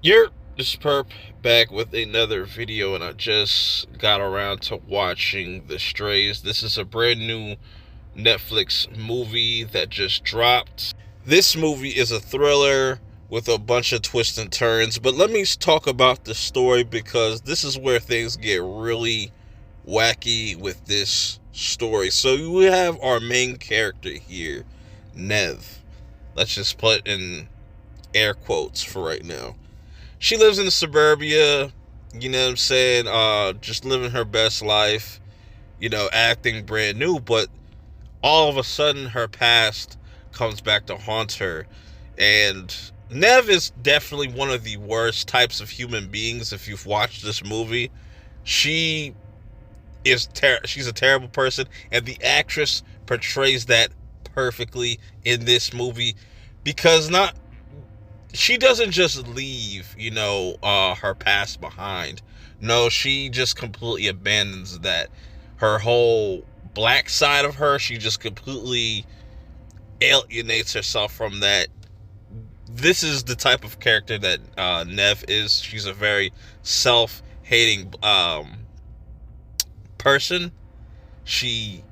You're this perp back with another video, and I just got around to watching The Strays. This is a brand new Netflix movie that just dropped. This movie is a thriller with a bunch of twists and turns, but let me talk about the story because this is where things get really wacky with this story. So we have our main character here, Nev. Let's just put in air quotes for right now. She lives in suburbia, you know what I'm saying? Just living her best life, acting brand new, but all of a sudden her past comes back to haunt her. And Nev is definitely one of the worst types of human beings if you've watched this movie. She she's a terrible person, and the actress portrays that perfectly in this movie because not she doesn't just leave, her past behind. No, she just completely abandons that. Her whole black side of her, she just completely alienates herself from that. This is the type of character that Nev is. She's a very self-hating person. She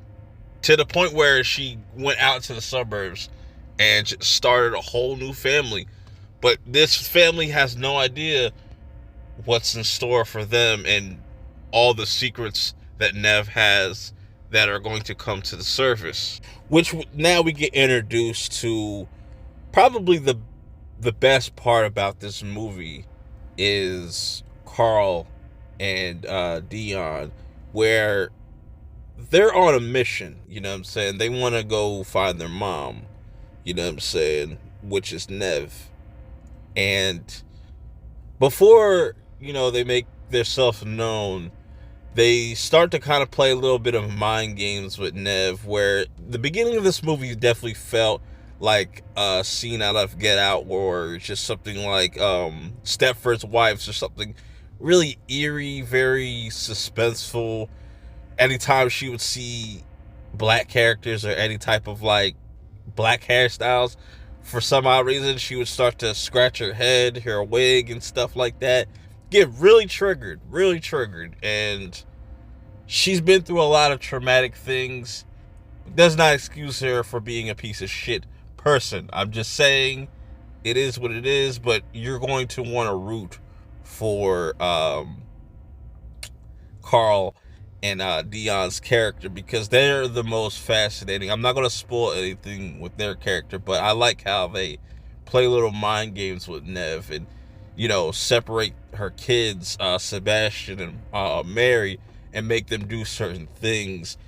to the point where she went out to the suburbs and just started a whole new family. But this family has no idea what's in store for them and all the secrets that Nev has that are going to come to the surface. Which now we get introduced to probably the best part about this movie is Carl and Dion, where they're on a mission. You know what I'm saying? They want to go find their mom. You know what I'm saying? Which is Nev. And before they make themselves known, they start to kind of play a little bit of mind games with Nev, where the beginning of this movie definitely felt like a scene out of Get Out, or just something like Stepford's Wives, or something really eerie, very suspenseful. Anytime she would see black characters or any type of like black hairstyles, for some odd reason, she would start to scratch her head, her wig, and stuff like that. Get really triggered. And she's been through a lot of traumatic things. It does not excuse her for being a piece of shit person. I'm just saying it is what it is, but you're going to want to root for Carl and Dion's character because they're the most fascinating. I'm not going to spoil anything with their character, but I like how they play little mind games with Nev and separate her kids, Sebastian and Mary, and make them do certain things,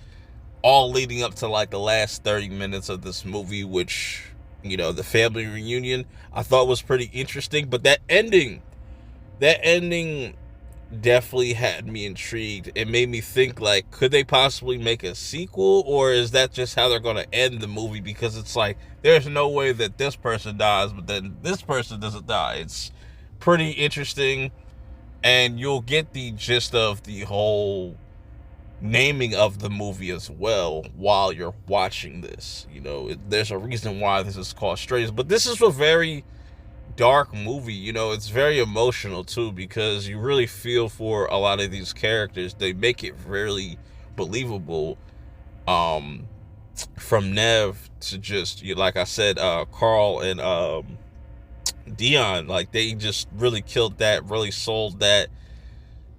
all leading up to like the last 30 minutes of this movie, which the family reunion I thought was pretty interesting. But that ending definitely had me intrigued. It made me think, like, could they possibly make a sequel, or is that just how they're going to end the movie? Because it's like there's no way that this person dies but then this person doesn't die. It's pretty interesting, and you'll get the gist of the whole naming of the movie as well while you're watching this. There's a reason why this is called Strays, but this is a very dark movie. It's very emotional too because you really feel for a lot of these characters. They make it really believable. Um, from Nev to just like I said, Carl and Dion, like they just really killed that, really sold that,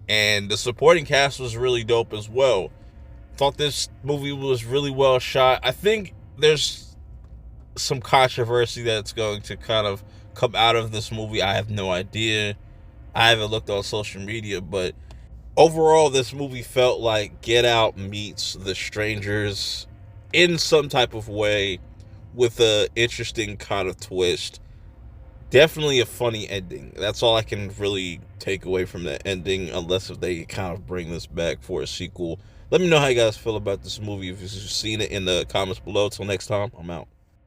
and the supporting cast was really dope as well. Thought this movie was really well shot. I think there's some controversy that's going to kind of come out of this movie. I have no idea. I haven't looked on social media, but overall, this movie felt like Get Out meets The Strangers in some type of way with a interesting kind of twist. Definitely a funny ending. That's all I can really take away from that ending, unless if they kind of bring this back for a sequel. Let me know how you guys feel about this movie. If you've seen it in the comments below. Till next time, I'm out.